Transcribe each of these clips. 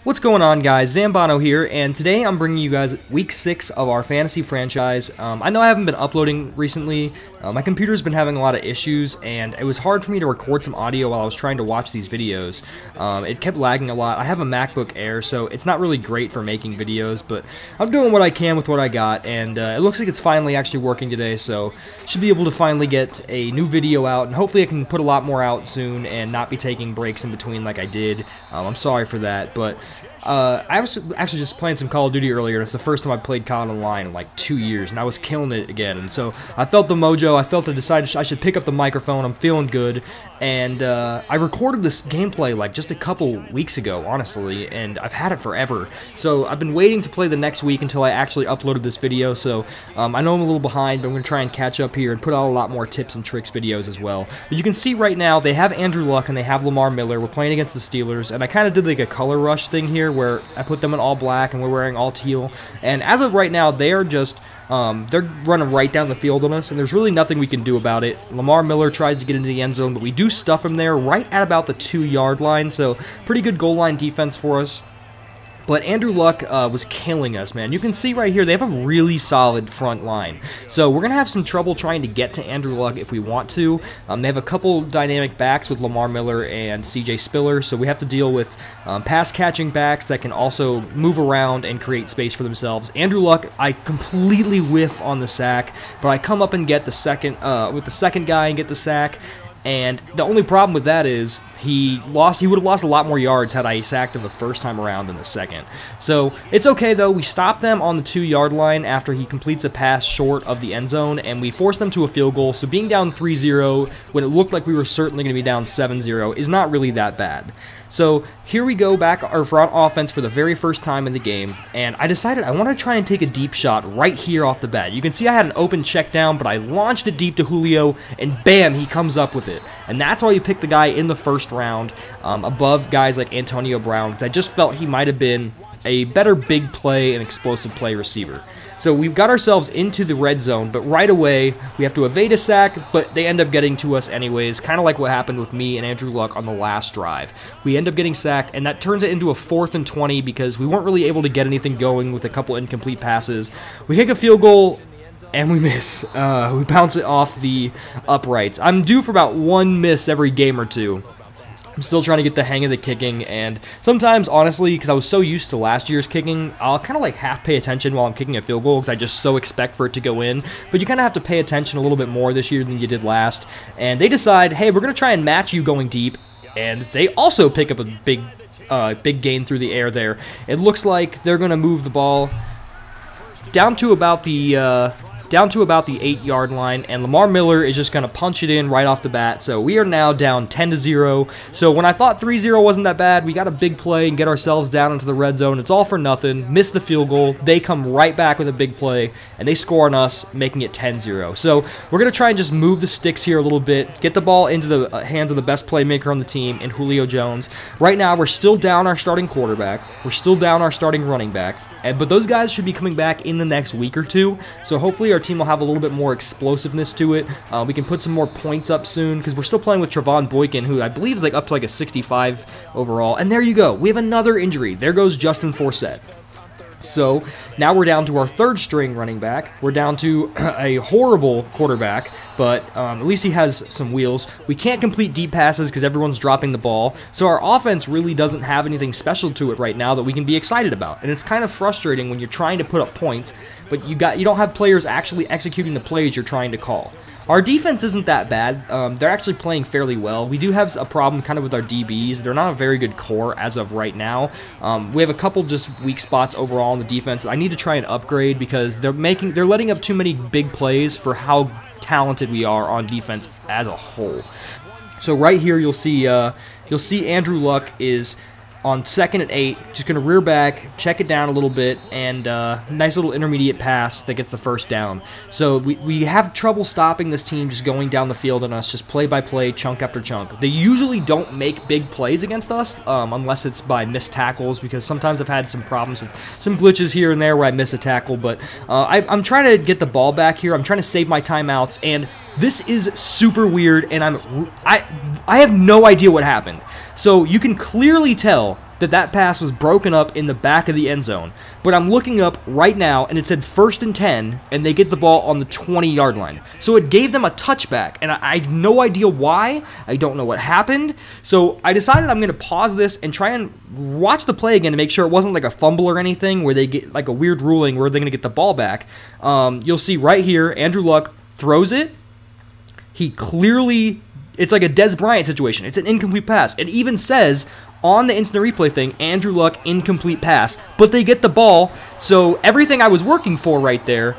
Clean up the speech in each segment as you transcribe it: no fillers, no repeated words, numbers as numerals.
What's going on, guys? Zambano here, and today I'm bringing you guys week 6 of our fantasy franchise. I know I haven't been uploading recently. My computer's been having a lot of issues, and it was hard for me to record some audio while I was trying to watch these videos. It kept lagging a lot. I have a MacBook Air, so it's not really great for making videos, but I'm doing what I can with what I got, and it looks like it's finally actually working today, so should be able to finally get a new video out, and hopefully I can put a lot more out soon and not be taking breaks in between like I did. I'm sorry for that, but I was actually just playing some Call of Duty earlier, and it's the first time I played COD Online in like 2 years, and I was killing it again, and so I felt the mojo. I felt I decided I should pick up the microphone. I'm feeling good, and I recorded this gameplay like just a couple weeks ago, honestly, and I've had it forever, so I've been waiting to play the next week until I actually uploaded this video, so I know I'm a little behind, but I'm going to try and catch up here and put out a lot more tips and tricks videos as well. But you can see right now, they have Andrew Luck and they have Lamar Miller. We're playing against the Steelers, and I kind of did like a color rush thing here, where I put them in all black and we're wearing all teal, and as of right now they are just they're running right down the field on us, and there's really nothing we can do about it. Lamar Miller tries to get into the end zone, but we do stuff him there right at about the 2-yard line, so pretty good goal line defense for us. But Andrew Luck was killing us, man. You can see right here, they have a really solid front line. So we're going to have some trouble trying to get to Andrew Luck if we want to. They have a couple dynamic backs with Lamar Miller and CJ Spiller, so we have to deal with pass-catching backs that can also move around and create space for themselves. Andrew Luck, I completely whiff on the sack, but I come up and get the second, with the second guy and get the sack. And the only problem with that is he would have lost a lot more yards had I sacked him the first time around than the second. So it's okay though. We stop them on the 2-yard line after he completes a pass short of the end zone, and we force them to a field goal. So being down 3-0 when it looked like we were certainly going to be down 7-0 is not really that bad. So here we go back our front offense for the very first time in the game, and I decided I want to try and take a deep shot right here off the bat. You can see I had an open check down, but I launched it deep to Julio, and bam, he comes up with it. And that's why you picked the guy in the first round above guys like Antonio Brown, because I just felt he might have been a better big play and explosive play receiver. So we've got ourselves into the red zone, but right away we have to evade a sack, but they end up getting to us anyways, kind of like what happened with me and Andrew Luck on the last drive. We end up getting sacked, and that turns it into a 4th and 20 because we weren't really able to get anything going with a couple incomplete passes. We kick a field goal, and we miss. We bounce it off the uprights. I'm due for about one miss every game or two. I'm still trying to get the hang of the kicking, and sometimes, honestly, because I was so used to last year's kicking, I'll kind of like half pay attention while I'm kicking a field goal because I just so expect for it to go in, but you kind of have to pay attention a little bit more this year than you did last, and they decide, hey, we're going to try and match you going deep, and they also pick up a big gain through the air there. It looks like they're going to move the ball down to about the 8-yard line, and Lamar Miller is just going to punch it in right off the bat. So we are now down 10-0. So when I thought 3-0 wasn't that bad, we got a big play and get ourselves down into the red zone. It's all for nothing. Miss the field goal. They come right back with a big play, and they score on us, making it 10-0. So we're going to try and just move the sticks here a little bit, get the ball into the hands of the best playmaker on the team in Julio Jones. Right now, we're still down our starting quarterback. We're still down our starting running back. But those guys should be coming back in the next week or two. So hopefully our team will have a little bit more explosiveness to it. We can put some more points up soon because we're still playing with Trevon Boykin, who I believe is like up to like a 65 overall. And there you go. We have another injury. There goes Justin Forsett. So now we're down to our 3rd string running back. We're down to a horrible quarterback, but at least he has some wheels. We can't complete deep passes because everyone's dropping the ball. So our offense really doesn't have anything special to it right now that we can be excited about. And it's kind of frustrating when you're trying to put up points, but you don't have players actually executing the plays you're trying to call. Our defense isn't that bad. They're actually playing fairly well. We do have a problem kind of with our DBs. They're not a very good core as of right now. We have a couple just weak spots overall on the defense. I need to try and upgrade because they're letting up too many big plays for how talented we are on defense as a whole. So right here you'll see Andrew Luck is on 2nd and 8, just going to rear back, check it down a little bit, and nice little intermediate pass that gets the first down. So we have trouble stopping this team just going down the field on us, just play by play, chunk after chunk. They usually don't make big plays against us unless it's by missed tackles, because sometimes I've had some problems with some glitches here and there where I miss a tackle, but I'm trying to get the ball back here. I'm trying to save my timeouts, and this is super weird, and I have no idea what happened. So you can clearly tell that pass was broken up in the back of the end zone. But I'm looking up right now, and it said 1st and 10, and they get the ball on the 20-yard line. So it gave them a touchback, and I have no idea why. I don't know what happened. So I decided I'm going to pause this and try and watch the play again to make sure it wasn't like a fumble or anything where they get like a weird ruling where they're going to get the ball back. You'll see right here, Andrew Luck throws it. He clearly, it's like a Des Bryant situation. It's an incomplete pass. It even says on the instant replay thing, Andrew Luck, incomplete pass, but they get the ball, so everything I was working for right there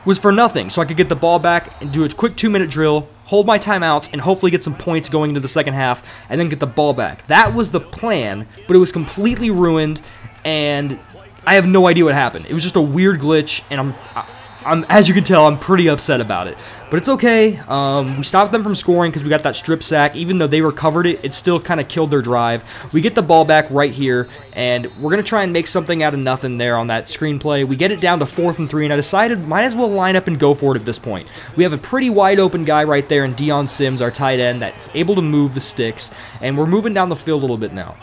was for nothing, so I could get the ball back and do a quick 2-minute drill, hold my timeouts, and hopefully get some points going into the second half, and then get the ball back. That was the plan, but it was completely ruined, and I have no idea what happened. It was just a weird glitch, and as you can tell, I'm pretty upset about it. But it's okay. We stopped them from scoring because we got that strip sack. Even though they recovered it, it still kind of killed their drive. We get the ball back right here, and we're going to try and make something out of nothing there on that screenplay. We get it down to 4th and 3, and I decided might as well line up and go for it at this point. We have a pretty wide open guy right there in Deion Sims, our tight end, that's able to move the sticks, and we're moving down the field a little bit now.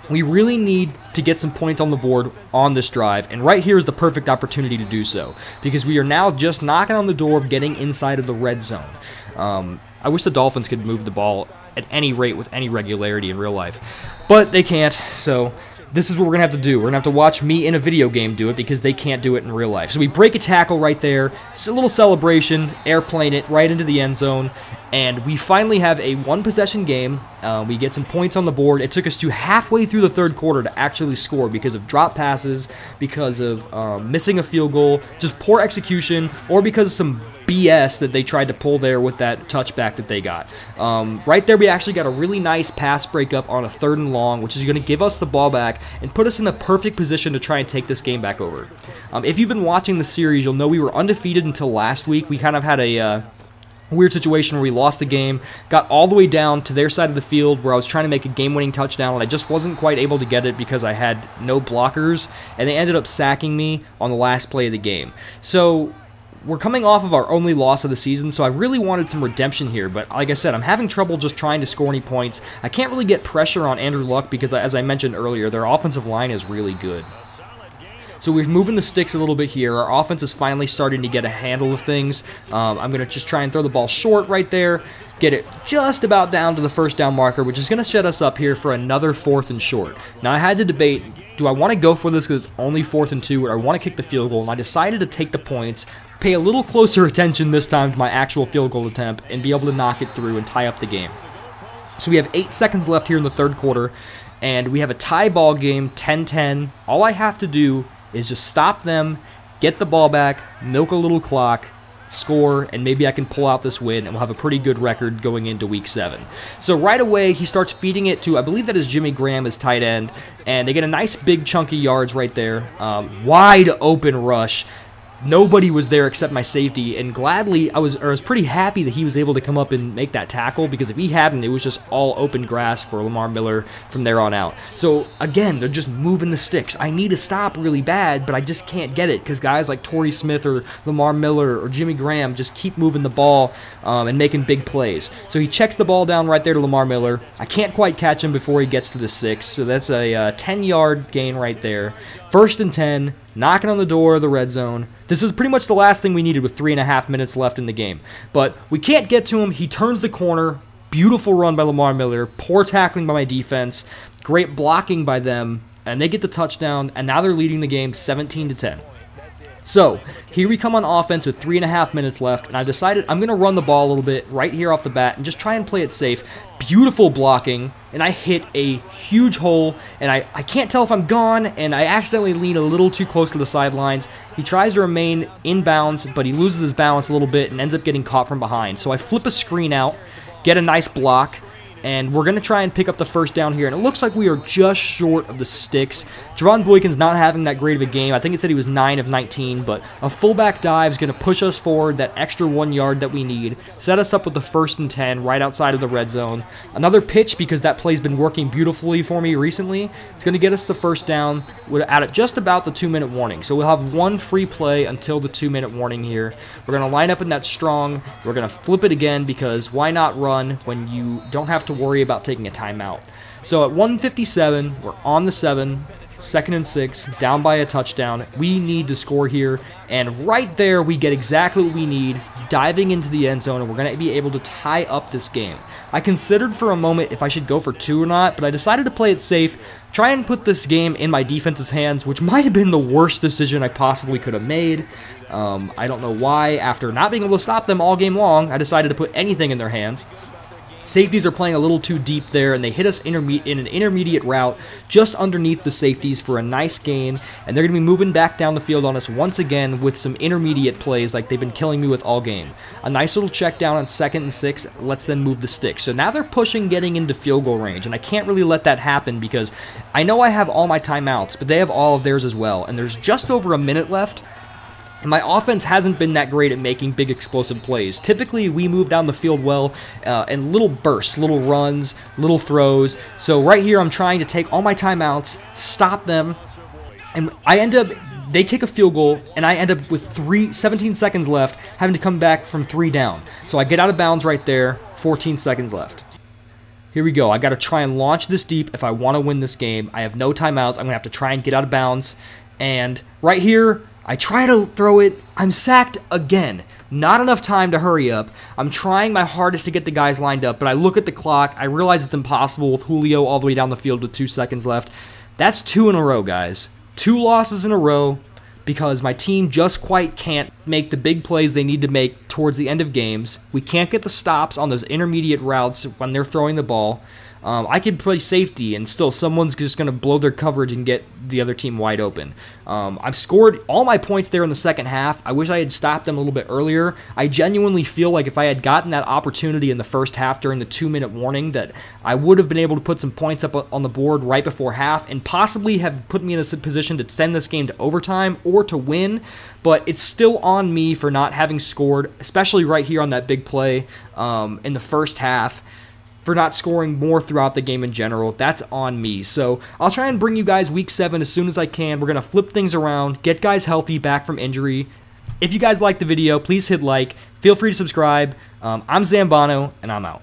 We really need to get some points on the board on this drive, and right here is the perfect opportunity to do so, because we are now just knocking on the door of getting inside of the red zone. I wish the Dolphins could move the ball at any rate with any regularity in real life, but they can't, so this is what we're going to have to do. We're going to have to watch me in a video game do it because they can't do it in real life. So we break a tackle right there. It's a little celebration, airplane it right into the end zone, and we finally have a one-possession game. We get some points on the board. It took us to halfway through the third quarter to actually score because of drop passes, because of missing a field goal, just poor execution, or because of some BS that they tried to pull there with that touchback that they got. Right there, we actually got a really nice pass breakup on a 3rd and long, which is going to give us the ball back and put us in the perfect position to try and take this game back over. If you've been watching the series, you'll know we were undefeated until last week. We kind of had a weird situation where we lost the game, got all the way down to their side of the field where I was trying to make a game-winning touchdown, and I just wasn't quite able to get it because I had no blockers, and they ended up sacking me on the last play of the game. So we're coming off of our only loss of the season, so I really wanted some redemption here, but like I said, I'm having trouble just trying to score any points. I can't really get pressure on Andrew Luck because, as I mentioned earlier, their offensive line is really good. So we're moving the sticks a little bit here. Our offense is finally starting to get a handle of things. I'm going to just try and throw the ball short right there, get it just about down to the 1st down marker, which is going to set us up here for another 4th and short. Now, I had to debate, do I want to go for this because it's only 4th and 2, or I want to kick the field goal, and I decided to take the points, pay a little closer attention this time to my actual field goal attempt, and be able to knock it through and tie up the game. So we have 8 seconds left here in the third quarter, and we have a tie ball game, 10-10. All I have to do is just stop them, get the ball back, milk a little clock, score, and maybe I can pull out this win, and we'll have a pretty good record going into Week 7. So right away, he starts feeding it to, I believe that is Jimmy Graham as tight end, and they get a nice big chunky yards right there. Wide open rush. Nobody was there except my safety, and gladly, I was pretty happy that he was able to come up and make that tackle, because if he hadn't, it was just all open grass for Lamar Miller from there on out. So again, they're just moving the sticks. I need to stop really bad, but I just can't get it, because guys like Torrey Smith or Lamar Miller or Jimmy Graham just keep moving the ball and making big plays. So he checks the ball down right there to Lamar Miller. I can't quite catch him before he gets to the 6, so that's a 10-yard gain right there. 1st and 10, knocking on the door of the red zone. This is pretty much the last thing we needed with 3.5 minutes left in the game. But we can't get to him. He turns the corner. Beautiful run by Lamar Miller. Poor tackling by my defense. Great blocking by them. And they get the touchdown, and now they're leading the game 17-10. So, here we come on offense with 3.5 minutes left, and I've decided I'm going to run the ball a little bit right here off the bat and just try and play it safe. Beautiful blocking, and I hit a huge hole, and I can't tell if I'm gone, and I accidentally lean a little too close to the sidelines. He tries to remain in bounds, but he loses his balance a little bit and ends up getting caught from behind. So I flip a screen out, get a nice block, and we're going to try and pick up the 1st down here, and it looks like we are just short of the sticks. Javon Boykin's not having that great of a game. I think it said he was 9 of 19, but a fullback dive is going to push us forward that extra 1 yard that we need, set us up with the 1st and 10 right outside of the red zone. Another pitch, because that play's been working beautifully for me recently. It's going to get us the 1st down at just about the 2-minute warning. So we'll have one free play until the 2-minute warning here. We're going to line up in that strong. We're going to flip it again, because why not run when you don't have to worry about taking a timeout? So at 1:57, we're on the 7, 2nd and 6, down by a touchdown. We need to score here, and right there we get exactly what we need, diving into the end zone, and we're going to be able to tie up this game. I considered for a moment if I should go for 2 or not, but I decided to play it safe, try and put this game in my defense's hands, which might have been the worst decision I possibly could have made. I don't know why, after not being able to stop them all game long, I decided to put anything in their hands. Safeties are playing a little too deep there, and they hit us in an intermediate route just underneath the safeties for a nice gain, and they're going to be moving back down the field on us once again with some intermediate plays like they've been killing me with all game. A nice little check down on 2nd and 6 lets them move the stick. So now they're pushing, getting into field goal range, and I can't really let that happen because I know I have all my timeouts, but they have all of theirs as well, and there's just over a minute left. And my offense hasn't been that great at making big explosive plays. Typically, we move down the field well in little bursts, little runs, little throws. So right here, I'm trying to take all my timeouts, stop them, and they kick a field goal, and I end up with 17 seconds left, having to come back from 3 down. So I get out of bounds right there, 14 seconds left. Here we go. I got to try and launch this deep if I want to win this game. I have no timeouts. I'm going to have to try and get out of bounds. And right here, I try to throw it. I'm sacked again. Not enough time to hurry up. I'm trying my hardest to get the guys lined up, but I look at the clock. I realize it's impossible with Julio all the way down the field with 2 seconds left. That's 2 in a row, guys. 2 losses in a row because my team just quite can't make the big plays they need to make towards the end of games. We can't get the stops on those intermediate routes when they're throwing the ball. I could play safety, and still someone's just going to blow their coverage and get the other team wide open. I've scored all my points there in the second half. I wish I had stopped them a little bit earlier. I genuinely feel like if I had gotten that opportunity in the first half during the 2-minute warning, that I would have been able to put some points up on the board right before half and possibly have put me in a position to send this game to overtime or to win. But it's still on me for not having scored, especially right here on that big play in the first half. For not scoring more throughout the game in general. That's on me. So I'll try and bring you guys week 7 as soon as I can. We're going to flip things around, get guys healthy back from injury. If you guys liked the video, please hit like. Feel free to subscribe. I'm Zambano, and I'm out.